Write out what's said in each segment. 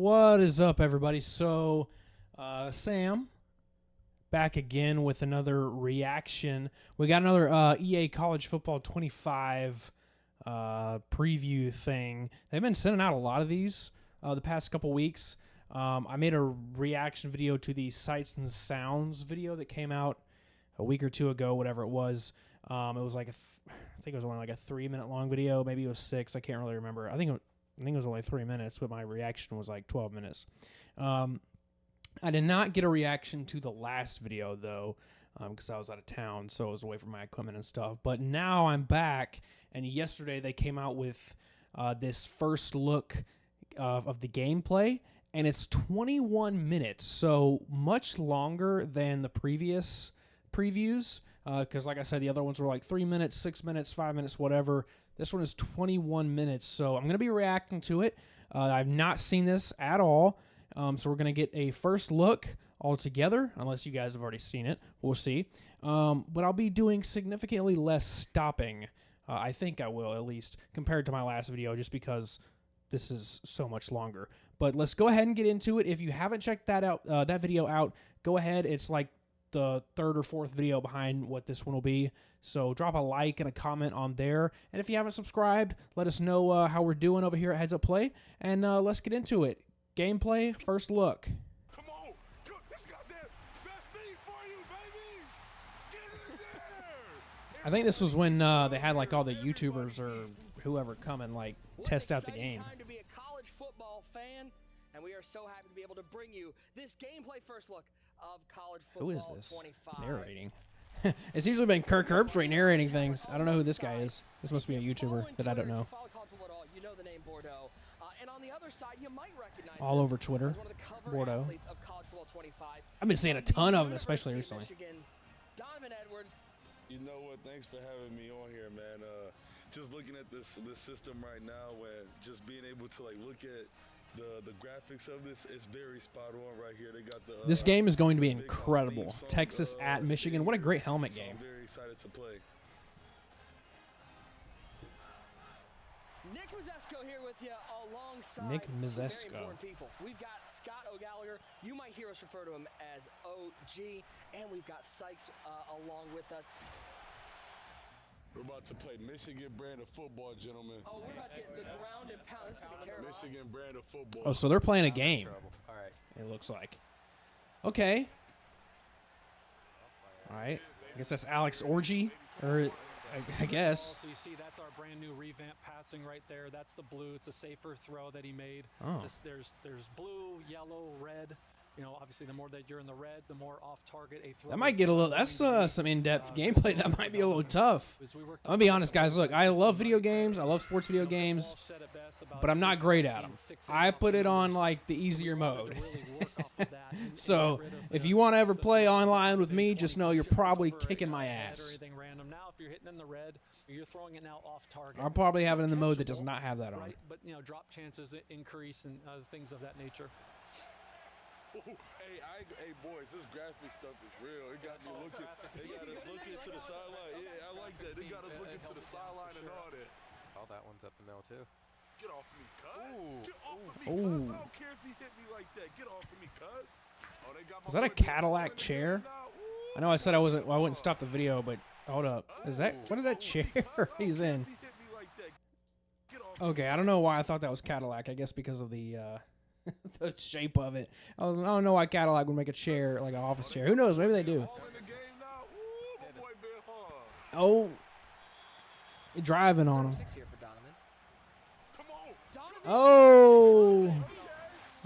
What is up, everybody? So, Sam, back again with another reaction. We got another EA College Football 25 preview thing. They've been sending out a lot of these the past couple weeks. I made a reaction video to the Sights and Sounds video that came out a week or two ago, whatever it was. It was like I think it was only like a 3-minute long video. Maybe it was 6. I can't really remember. I think it was only 3 minutes, but my reaction was like 12 minutes. I did not get a reaction to the last video, though, because I was out of town, so I was away from my equipment and stuff. But now I'm back, and yesterday they came out with this first look of the gameplay, and it's 21 minutes, so much longer than the previous previews, because like I said, the other ones were like 3 minutes, 6 minutes, 5 minutes, whatever. This one is 21 minutes, so I'm going to be reacting to it. I've not seen this at all, so we're going to get a first look all together, unless you guys have already seen it. We'll see. But I'll be doing significantly less stopping. I think I will, at least, compared to my last video, just because this is so much longer. But let's go ahead and get into it. If you haven't checked that out, that video out, go ahead. It's like the third or fourth video behind what this one will be. So drop a like and a comment on there. And if you haven't subscribed, let us know how we're doing over here at Heads Up Play. And let's get into it. Gameplay, first look. Come on, this goddamn best beat for you, baby. Get in there. I think this was when they had like all the YouTubers or whoever come and like test out the game. Time to be a college football fan, and we are so happy to be able to bring you this gameplay first look of college football. Who is this 25. narrating? It's usually been Kirk Herbstreit narrating things. I don't know who this guy is. This must be a YouTuber that I don't know. You know the name Bordeaux. And on the other side, you might recognize All over Twitter, Bordeaux. I've been seeing a ton of them, especially recently. Donovan Edwards. You know what? Thanks for having me on here, man. Just looking at this system right now, and just being able to like look at the graphics of this, it's very spot on right here. They got the this game is going to be incredible. Texas at Michigan. What a great helmet game. I'm very excited to play. Nick Mizesko here with you alongside Nick some very Mizesko. important people. We've got Scott O'Gallagher. You might hear us refer to him as OG. And we've got Sykes along with us. We're about to play Michigan brand of football, gentlemen. Oh, we're about to get the ground and pound. This is going to be terrible. Michigan brand of football. Oh, so they're playing a game. All right. It looks like. Okay. All right. I guess that's Alex Orgy, or I guess. So you see that's our brand new revamp passing right there. That's the blue. It's a safer throw that he made. Oh. There's blue, yellow, red. You know, obviously the more that you're in the red, the more off target a throw. That might get a little. That's some in-depth gameplay. That might be a little tough. I'm gonna be honest, guys. Look, I love video games. I love sports video games, but I'm not great at them. I put it on like the easier mode. So if you want to ever play online with me, just know you're probably kicking my ass. Now, if you're hitting in the red, you're throwing it now off target. I'll probably have it in the mode that does not have that on. Right, but you know, drop chances increase and things of that nature. Ooh, hey, boys, this graphic stuff is real. It got me looking. They got us looking to the sideline. Yeah, I like that. They got us looking to the sideline and all that. Oh, that one's up the middle too. Get off of me, cuz. Get off of me, Ooh. cuz. I don't care if he hit me like that. Get off of me, cuz. Oh, they got my Was that a boy Cadillac chair? I know I said I wouldn't stop the video, but hold up. What is that chair he's in? Okay, I don't know why I thought that was Cadillac. I guess because of the the shape of it. I don't know why Cadillac would make a chair like an office chair. Who knows? Maybe they do. Oh, you're driving on him. 6 here for Donovan. Oh,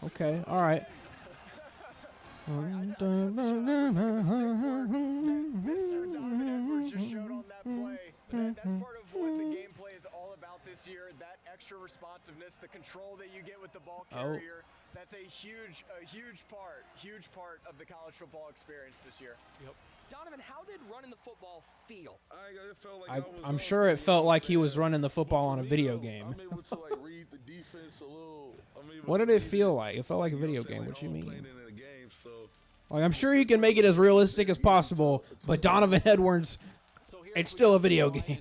okay, all right. Mr. Donovan Edwards just showed on that play. That's part of what the gameplay is all about this year. That extra responsiveness, the control that you get with the ball carrier. That's a huge part of the college football experience this year. Yep. Donovan, how did running the football feel? It felt like I'm sure it felt like he was running the football on a video game. I'm able to like read the defense a little. What did it feel like? It felt like a video game. What you mean? Like, I'm sure you can make it as realistic as possible, but Donovan Edwards, it's still a video game.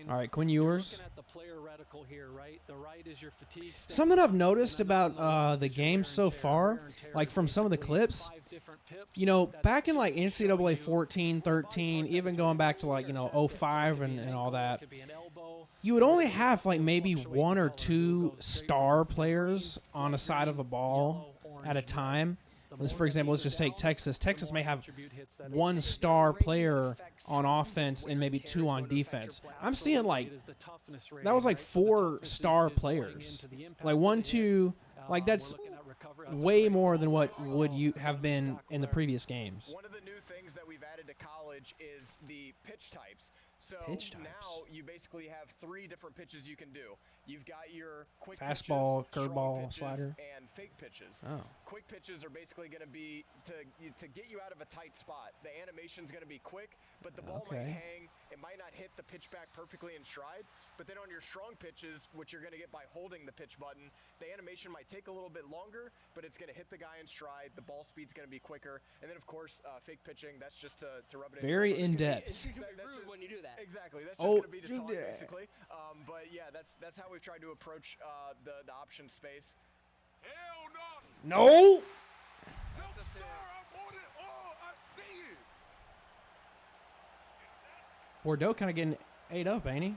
All right, Quinn Ewers. Looking at the player reticle here, right? The right is your fatigue state. Something I've noticed And then on about left the is your game wear so and tear. far, Wear and tear like is from some of the basically clips, 5 different pips. you know, That's back in just like to show NCAA you 14, the body 13, part that even is going really back to close like, to you know, your fence. So it 05 could be an and all ankle, it that, could be an elbow. you would only It could have like go maybe fluctuate one in or colors. It two goes straight star from players green, on a light side of a green, ball yellow, at a orange, time. red. The Let's, more for example, let's these are just take down, Texas. the Texas may more have attribute hits that one is. star Greatly player affects on how offense wear and maybe and tear two is on going to affect your defense. play. I'm seeing like Absolutely, it is the toughness that was rating, like right? So the 4 toughness star is playing players. into the impact Like of 1, the hit. 2, like We're that's looking at recovery. That's a way great more call. than what would you have been Tackle in the there. previous games. One of the new things that we've added to college is the pitch types. So Pitch types. now you basically have 3 different pitches you can do. You've got your quick Fastball, pitches, strong curveball, pitches, slider. and fake pitches. Oh. Quick pitches are basically going to be to get you out of a tight spot. The animation's going to be quick, but the ball might Okay. hang. It might not hit the pitch back perfectly in stride. But then on your strong pitches, which you're going to get by holding the pitch button, the animation might take a little bit longer, but it's going to hit the guy in stride. The ball speed's going to be quicker. And then, of course, fake pitching, that's just to rub it in. Very It's just in gonna be- depth. It's usually That's rude just- when you do that. Exactly. That's just Oh, going to be to you talk, did. basically. But yeah, that's how we've tried to approach the option space. Hell no. No. No, sir. I'm on it. Oh, I see it. Bordeaux kind of getting ate up, ain't he?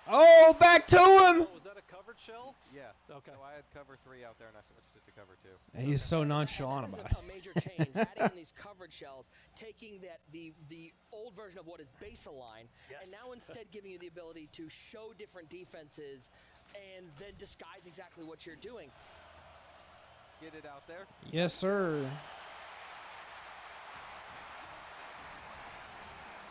Oh, back to him. Oh, was that a covered shell? Yeah. Okay. So I had cover 3 out there, and I switched it to cover 2. He's so And nonchalant that is about it. a major change. Adding in these coverage shells, taking the old version of what is baseline, and now instead giving you the ability to show different defenses and then disguise exactly what you're doing. Get it out there. Yes, sir.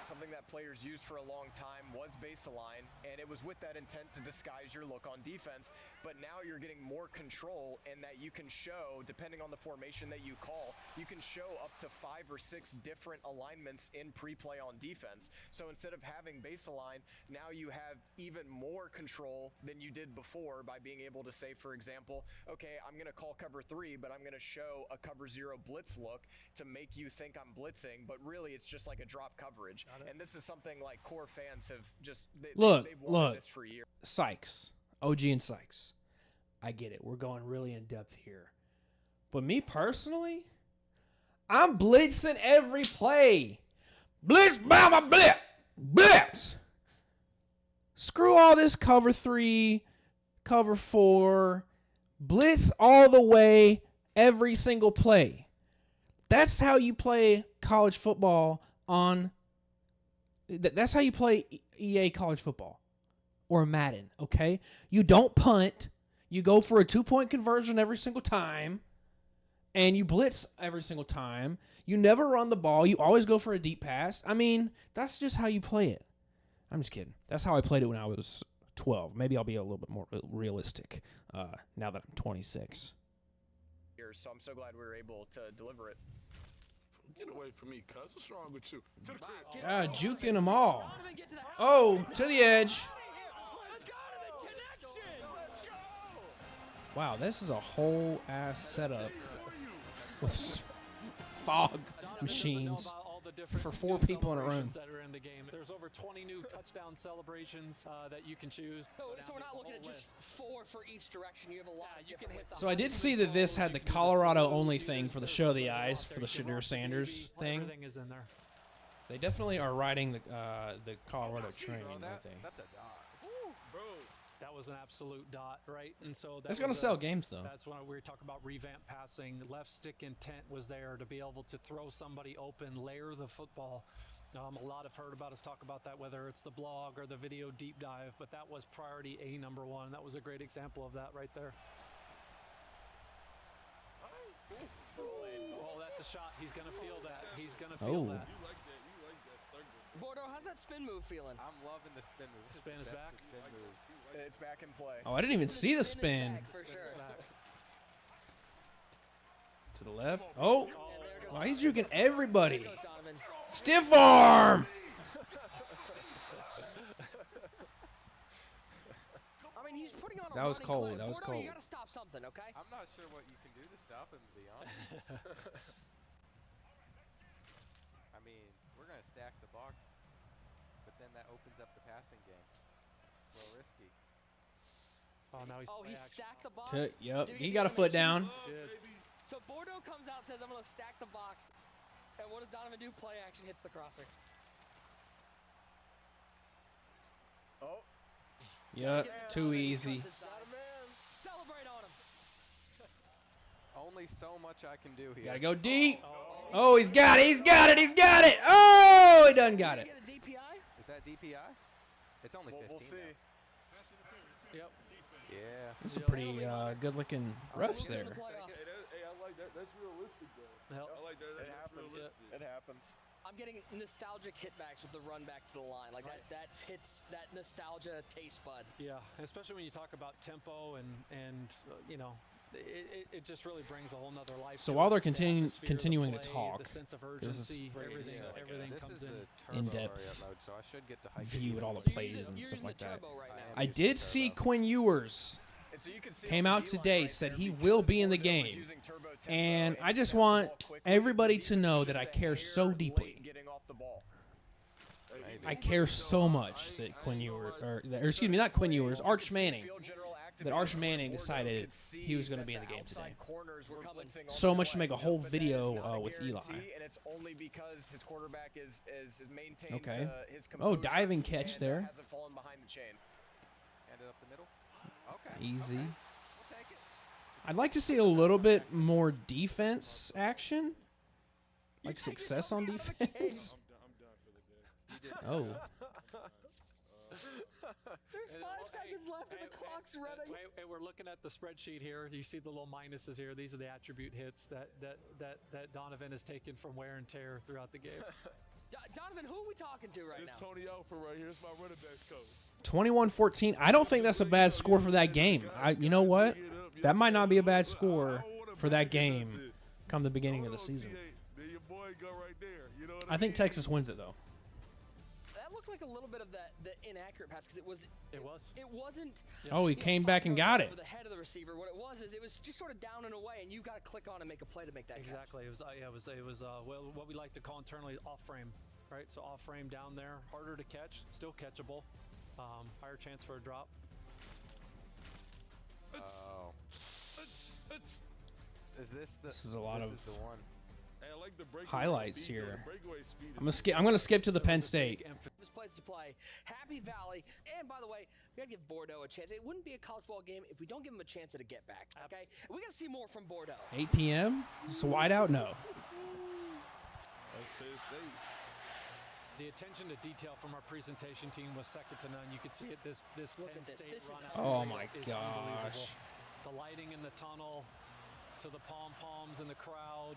Something that players used for a long time was baseline, and it was with that intent to disguise your look on defense. But now you're getting more control in that you can show, depending on the formation that you call, you can show up to 5 or 6 different alignments in pre-play on defense. So instead of having baseline, now you have even more control than you did before by being able to say, for example, okay, I'm going to call cover 3, but I'm going to show a cover 0 blitz look to make you think I'm blitzing, but really it's just like a drop coverage. And this is something like core fans have just Look, they've wanted look. this for years. Sykes, OG and Sykes. I get it. We're going really in depth here. But me personally, I'm blitzing every play. Blitz, bama, blitz, blitz. Screw all this cover 3, cover 4. Blitz all the way, every single play. That's how you play college football on. That's how you play EA college football or Madden, okay? You don't punt. You go for a 2-point conversion every single time, and you blitz every single time. You never run the ball. You always go for a deep pass. I mean, that's just how you play it. I'm just kidding. That's how I played it when I was 12. Maybe I'll be a little bit more realistic now that I'm 26. So I'm so glad we were able to deliver it. Get away from me, cuz. What's wrong with you? To the crib. Ah, juking them all. Donovan, get to that. Oh, to the edge. Let's Donovan connection. Wow, this is a whole ass setup with fog Donovan doesn't know machines. about all the different for 4 new people in a room. celebrations that are in the game. There's over 20 new touchdown celebrations that you can choose. So we're not looking at just 4 for each direction. You have a lot. Yeah, of you can different hit ways. So I did see that this had the Colorado only thing for the show of the eyes for the Shadur Sanders thing. Everything is in there. They definitely are riding the Colorado train, Bro, aren't they? that's a dot. Bro. That was an absolute dot, right? And so That's gonna sell games though. That's when we were talking about revamp passing. Left stick intent was there to be able to throw somebody open, layer the football. A lot have heard about us talk about that, whether it's the blog or the video deep dive, but that was priority A number 1. That was a great example of that right there. Oh, that's a shot. He's going to feel that. He's going to feel Oh. that. You like that circle. Bordeaux, how's that spin move feeling? I'm loving the spin move. This Spin the is back. bestest Spin move. It's back in play. Oh, I didn't even see the Spin is spin. back for sure. Back. To the left. Oh, And there goes wow, he's Donovan. juking everybody. There goes Donovan. Stiff arm. I mean, he's putting on a That was running cold. clip. That was Bordeaux, you cold. gotta stop something, okay? I'm not sure what you can do to stop him, to be honest. I mean, we're going to stack the box, but then that opens up the passing game. It's a little risky. Oh, now he's Oh, play he action. stacked the box. Yep, Did we he get got a the foot animation? down. Good. So Bordeaux comes out and says, I'm going to stack the box. And what does Donovan do? Play action, hits the crosser. Oh, Yep, too easy. Celebrate on him. Only so much I can do here. Gotta go deep. Oh, he's got it. He's got it. He's got it. Oh, he done got Did it. he get a DPI? Is that DPI? It's only 15. we'll see. though. Yep. Yeah. This is a pretty good-looking refs We're in there. the playoffs. Hey, I like that. That's realistic, though. Yep. I like that. It That's happens. realistic. It happens. I'm getting nostalgic hitbacks with the run back to the line. Like that hits that nostalgia taste bud. Yeah, especially when you talk about tempo and you know, it just really brings a whole nother life. So to while it. they're The atmosphere, the continuing to play, talk, the sense of this is urgency, everything, Yeah, everything this comes is in. the turbo in-depth variant mode, so I should get to hike view it at all the So you're plays using- and you're stuff using like the that. turbo right now. I did see Quinn Ewers And so you can see came on out the today, D-line said right he there, will because be in the Bordeaux was game. using turbo tempo And I and just snapped the want ball quickly. everybody The to defense know was that I just a care so hair deeply. late getting off the ball. I care so much that Quinn Ewers, or excuse me, not Quinn Ewers, Arch Manning. That Arch Manning decided he was going to be in the game today. So much to make a whole video with Eli. And it's only because his quarterback is maintained Okay. his Oh, composure diving catch and, there. hasn't fallen behind the chain. Handed up the middle. Okay. Easy. Okay. We'll take it. I'd like to see a little bit more defense action, like take success yourself on out of a defense. I'm done for the day. Oh, There's 5 seconds left and the clock's running. And we're looking at the spreadsheet here. You see the little minuses here. These are the attribute hits that Donovan has taken from wear and tear throughout the game. Donovan, who are we talking to right It's now? Tony Alford right here. It's my running backs coach. 21-14. I don't think that's a bad score for that game. You know what? That might not be a bad score for that game come the beginning of the season. There your boy go right there. You know what I think Texas wins it though. That looked like a little bit of the inaccurate pass because it wasn't. Oh, he came back and got it. Over the head of the receiver. What it was is it was just sort of down and away, and you got to click on and make a play to make that catch. Exactly. It was well, what we like to call internally off frame, right? So off frame down there, harder to catch, still catchable, higher chance for a drop. Oh. Is this the? This is a lot of This is the one. Hey, I like the breakaway highlights speed, though. here. The breakaway speed is I'm gonna skip to the Penn State. This place to play. Happy Valley. And by the way, we got to give Bordeaux a chance. It wouldn't be a college ball game if we don't give them a chance at a get back. Okay? We got to see more from Bordeaux. 8 p.m. It's a wide out. No. That's Penn State. The attention to detail from our presentation team was second to none. You could see it. This Look Penn at this. State This is run out Oh is my unbelievable. gosh. The lighting in the tunnel, to the pom poms in the crowd.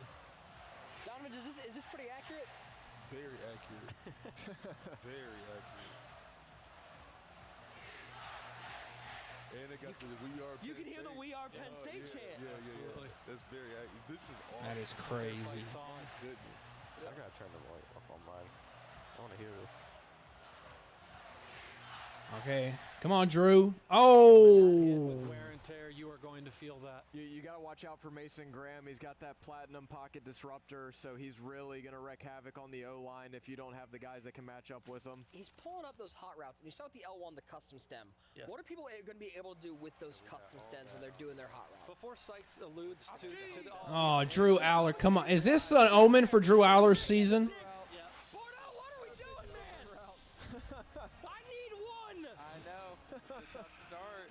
Donovan, is this pretty accurate? Very accurate. Very accurate. And they got the We Are You Penn can hear the State. We Are Penn Oh, State yeah, chant. Yeah. Absolutely. That's very accurate. This is awesome. That is crazy. Fight song. Goodness. I gotta turn the volume up on mine. I want to hear this. Okay. Come on, Drew. Hit Oh. with wear and tear, you are going to feel that. You got to watch out for Mason Graham. He's got that platinum pocket disruptor, so he's really going to wreak havoc on the O-line if you don't have the guys that can match up with him. He's pulling up those hot routes, and you saw with the L1, the custom stem. Yes. What are people going to be able to do with those custom stems when they're doing their hot route? Before Sykes alludes to the Oh, Drew Aller. Come on. Is this an omen for Drew Aller's season? Bordeaux, what are we doing, man? I need one. I know. It's a tough start.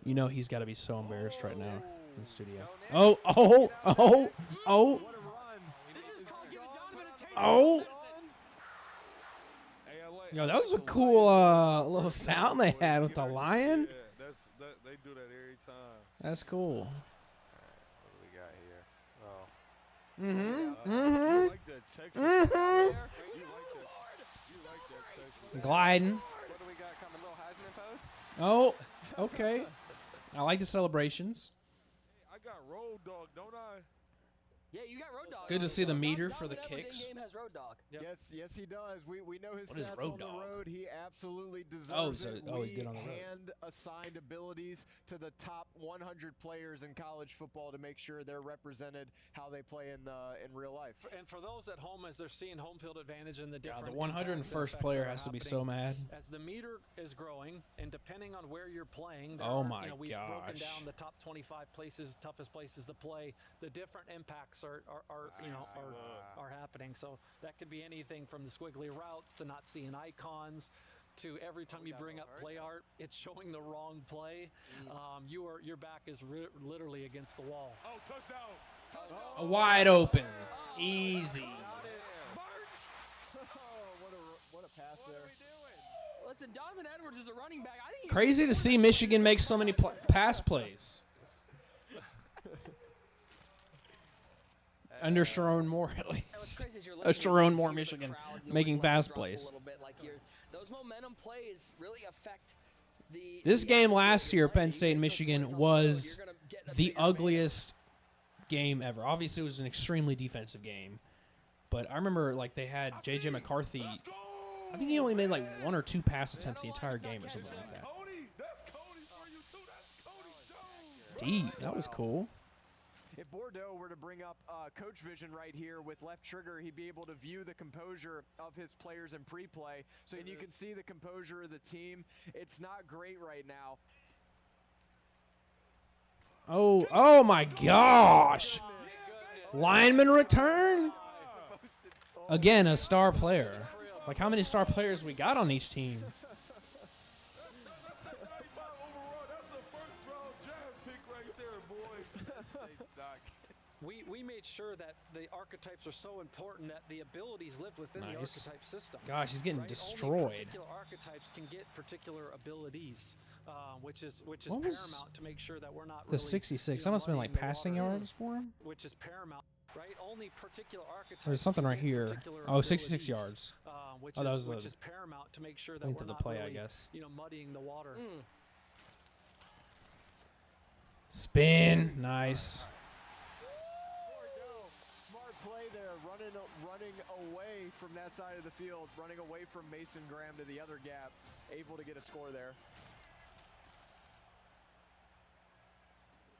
You know he's got to be so embarrassed right now in the studio. Go, Nick. Oh. What a run. This is called giving Donovan a taste Oh. of medicine. Hey, I like. Yo, I that like was a the cool lion. little sound they had with the lion. Yeah, they do that every time. That's cool. What do we got here? Oh. Mm-hmm. You like that Texas? You like that Texas? Gliding. What do we got coming? Little Heisman post? Oh, okay. I like the celebrations. I got road dog, don't I? Yeah, you got Road Dog. Good to see the meter Donovan for the Edwards kicks. in game has Road Dog. Yep. Yes, he does. We know his What is stats Road on Dog? the road. He absolutely deserves Oh, so- it. oh, we he's good on the road. hand assigned abilities to the top 100 players in college football to make sure they're represented how they play in real life. And for those at home, as they're seeing home field advantage and the God, different the 101st impacts player that are has to be happening, so mad. As the meter is growing, and depending on where you're playing, there Oh are, my we've broken gosh. down the top 25 places, toughest places to play. The different impacts are happening. So that could be anything from the squiggly routes to not seeing icons, to every time you bring up play art, it's showing the wrong play. Your back is literally against the wall. Oh, touchdown. Wide open. Easy. What a pass there. Listen, Donovan Edwards is a running back. I think he Crazy to see Michigan make so many pass plays. Under Sharon Moore, at And what's least. crazy is you're A listening, Sharon you Moore, hear the Michigan, crowd noise making like pass drop plays. A little bit, like those momentum plays really affect the. This the game atmosphere last you're year, playing. Penn You State and make those Michigan plays on the road, was you're gonna get a the bigger advantage. ugliest game ever. Obviously, it was an extremely defensive game. But I remember, like, they had J.J. McCarthy. I think he only made, like, 1 or 2 pass attempts the entire game or something like that. Cody, that's Cody for you too. That's Cody Jones. Deep. That was cool. If Bordeaux were to bring up coach vision right here with left trigger, he'd be able to view the composure of his players in pre-play. And you can see the composure of the team. It's not great right now. Oh my gosh. Lineman return? Again, a star player. Like, how many star players we got on each team? That's a first round draft pick right there, boy. We made sure that the archetypes are so important that the abilities live within the Nice. archetype system. Gosh, he's getting Right? Only destroyed. particular archetypes can get particular abilities, which is What was paramount to make sure that we're not The really, 66. you That know, must have been, like, muddying the passing water, yards for him? which is paramount, right? Only particular archetypes. There's something can right get here. particular Oh, 66 abilities, yards. Which Oh, that is was which the is paramount to make sure that length we're of the not play, I really, guess. muddying the water. Spin. Nice. Bordeaux, smart play there, running away from that side of the field, running away from Mason Graham to the other gap, able to get a score there.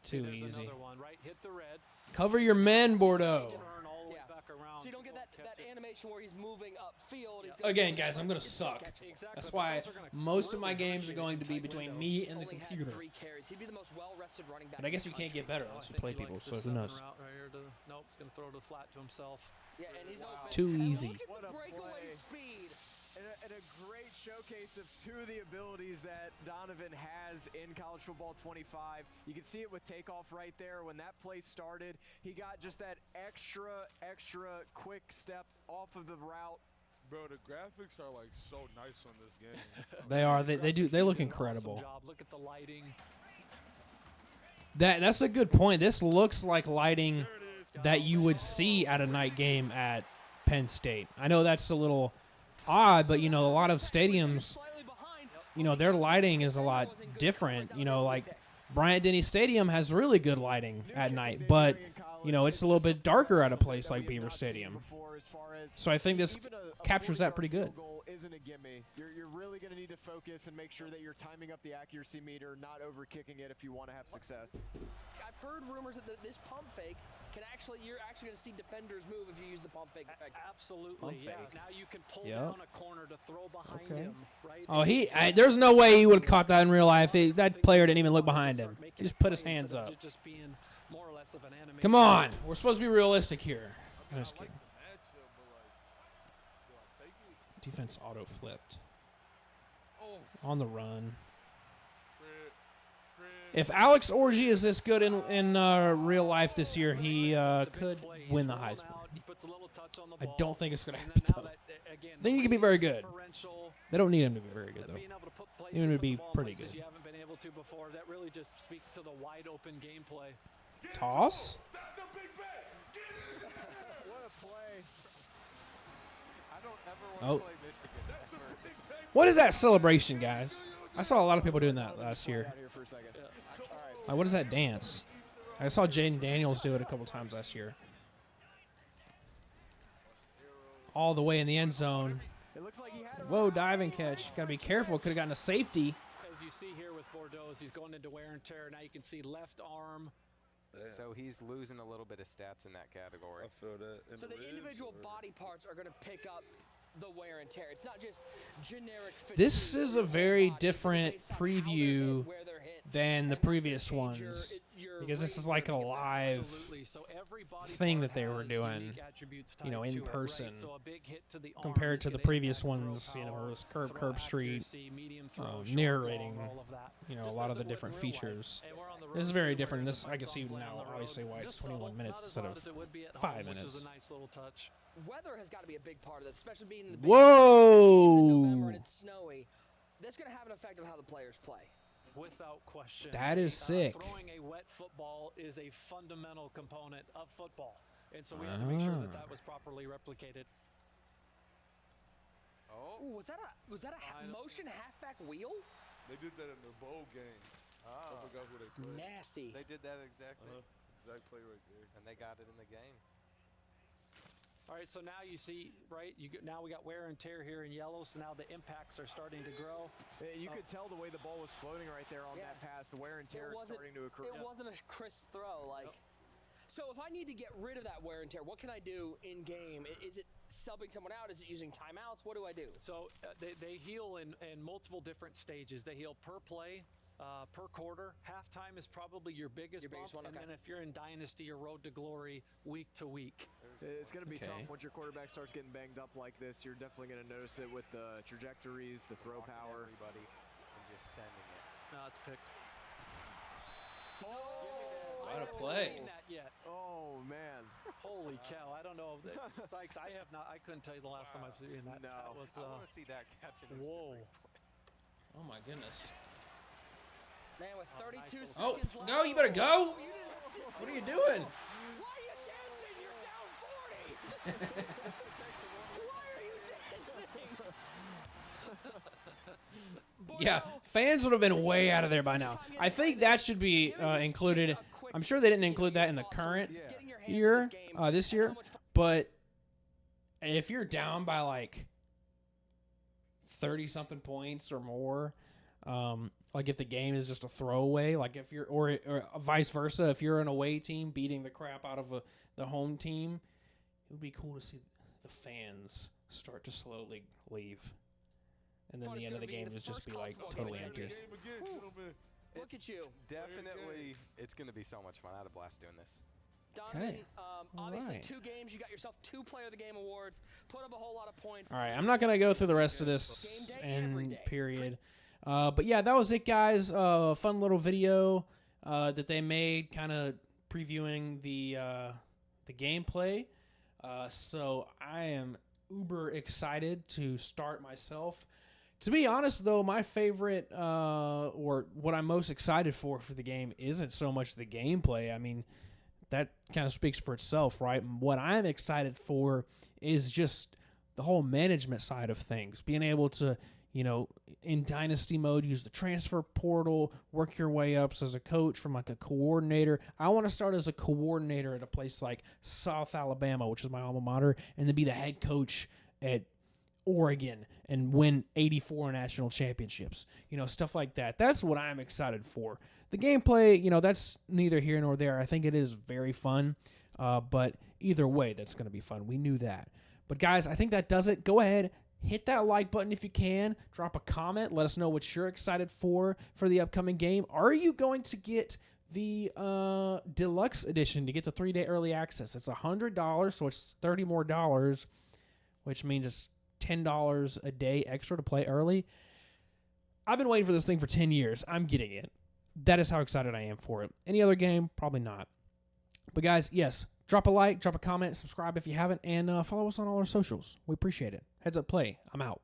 Too There's easy. another one, right? Hit the red. Cover your men, Bordeaux. Turn all the way Yeah. back around. So you don't get that, catch that it. animation where he's moving upfield. He's gonna Again, slow guys, down, I'm gonna he can still suck. catch it. Exactly. That's but why those are gonna most of my really games hurt are you going in to be tight between windows. me and the Only had computer. 3 carries. He'd be the most well-rested running back. But I in guess the you can't country. get better Oh, I unless you think play he people, likes so the who 7 knows? route right here nope, it's going to throw the flat to himself. Yeah, and he's open. Too And easy. Look at What the a breakaway play. speed. And a great showcase of 2 of the abilities that Donovan has in College Football 25. You can see it with takeoff right there. When that play started, he got just that extra quick step off of the route. Bro, the graphics are like so nice on this game. They are. They do. They look Did an awesome incredible. job. Look at the lighting. That's a good point. This looks like lighting that you would see at a night game at Penn State. I know that's a little odd, but a lot of stadiums, Slightly behind. their lighting is a lot different. Like Bryant-Denny Stadium has really good lighting at night, but it's a little bit darker at a place like Beaver Stadium. So I think this captures that pretty good. Isn't a gimme. You're really going to need to focus and make sure that you're timing up the accuracy meter, not over kicking it if you want to have success. I've heard rumors that this pump fake you're actually going to see defenders move if you use the pump fake effect. Absolutely, Pump yeah. fake. Now you can pull Yep. down a corner to throw behind Okay. him, right? Oh, there's no way he would have caught that in real life. That player didn't even look behind him. He just put his hands up. Just being more or less of an animation. Come on. We're supposed to be realistic here. I'm just I like kidding. the matchup, but do I take it? Defense auto flipped. Oh, On the run. Fred. If Alex Orji is this good in real life this year, he It's a big could play. He's win the rolling Heisman. out. He puts a little touch on the I ball. don't think it's going to And happen, then now though. that, again, I think he could be very radius good. differential, They don't need him to be very good, though. being able to put places, Need him to put be the ball in pretty places good. you haven't been able to before. That really just speaks to the wide open gameplay. Toss? That's the big bet. Get it. What a play. I don't ever want Oh. to play Michigan. That's the ever. big bet. What is that celebration, guys? I saw a lot of people doing that last Fly year. out here for a second. All right. Like, what is that dance? I saw Jaden Daniels do it a couple times last year. all the way in the end zone. It looks like he had it Whoa, right. diving catch. Got to be careful. Could have gotten a safety. As you see here with Bordeaux, he's going into wear and tear. Now you can see left arm. So he's losing a little bit of stats in that category. I feel that. In So the ribs individual or- body parts are going to pick up the wear and tear. It's not just generic fatigue. This is a Your whole very body, but different based on how they're hit, preview where they're hit, than the and that's gonna previous change ones. your Because this rates is that like are a gonna get live Absolutely. So every body thing part that they were has doing, unique attributes you know, tied in to it, right? person, So a big hit to the arm compared is to the gonna previous impact throw ones, you know, power, it was curve, throw curve street, accuracy, medium throw, short narrating, ball, all of that. you know, a Just lot as of the it would in different real life. features. And we're on the This is road, very too, different. where This, I the can see fight's on now, the road. obviously, why it's Just 21 subtle, minutes not as instead loud of as it would be at 5 home, minutes. Which is a nice little touch. Weather has got to be a big part of this, especially being in the Whoa! November and it's snowy. That's going to have an effect on how the players play. Without question. That is sick. Throwing a wet football is a fundamental component of football. And so we had to make sure that that was properly replicated. Oh, Ooh, was that a motion halfback wheel? They did that in the bowl game. I forgot what they played. Nasty. they did that exactly. Exact play right there. And they got it in the game. All right, so now you see, right, now we got wear and tear here in yellow, so now the impacts are starting to grow. You could tell the way the ball was floating right there on Yeah. that pass. The wear and tear is starting to occur. It wasn't a crisp throw. Like, so if I need to get rid of that wear and tear, what can I do in game? Is it subbing someone out? Is it using timeouts? What do I do? So they heal in multiple different stages. They heal per play, per quarter. Halftime is probably your biggest bump, one, and okay. then if you're in Dynasty or Road to Glory, week to week. It's going to be Okay. tough once your quarterback starts getting banged up like this. You're definitely going to notice it with the trajectories, the throw Walking power. everybody and just sending it. No, it's picked. What a I haven't play. seen that yet. Oh, man. Holy cow! I don't know. Sykes, I have not. I couldn't tell you the last time I've seen that. No. That was. I want to see that catch in Whoa. Oh my goodness. Man, with 32 nice Oh, seconds left. no, you better go. You didn't- What are you doing? Why are you dancing? You're down 40. Why are you dancing? Yeah, Bordeaux, fans would have been way out of there by now. I think that should be included. I'm sure they didn't include that in the current getting your hands on year, this game this and year. how much fun- But if you're down by like 30-something points or more, like if the game is just a throwaway, like if you're or vice versa, if you're an away team beating the crap out of the home team, it would be cool to see the fans start to slowly leave, and then Fun the it's end of gonna the be game the is just first be college like football totally game empty. Game again, gentlemen. Look at you. Definitely, it's going to be so much fun. I had a blast doing this. Donovan, Okay. obviously Alright. 2 games. You got yourself 2 Player of the Game awards. Put up a whole lot of points. All right, I'm not gonna go through the rest of this Game day, every end day. period. But yeah, that was it, guys. Fun little video that they made, kind of previewing the gameplay. So I am uber excited to start myself. To be honest, though, my favorite or what I'm most excited for the game isn't so much the gameplay. I mean, that kind of speaks for itself, right? What I'm excited for is just the whole management side of things, being able to, you know, in dynasty mode, use the transfer portal, work your way up as a coach from like a coordinator. I want to start as a coordinator at a place like South Alabama, which is my alma mater, and then be the head coach at Oregon and win 84 national championships, you know, stuff like that. That's what I'm excited for. The gameplay, you know, that's neither here nor there. I think it is very fun, but either way, that's going to be fun. We knew that. But guys, I think that does it. Go ahead, hit that like button if you can. Drop a comment. Let us know what you're excited for the upcoming game. Are you going to get the deluxe edition to get the 3-day early access? It's $100, so it's $30 more, which means it's $10 a day extra to play early. I've been waiting for this thing for 10 years. I'm getting it. That is how excited I am for it. Any other game? Probably not. But guys, yes, drop a like, drop a comment, subscribe if you haven't, and follow us on all our socials. We appreciate it. Heads Up Play. I'm out.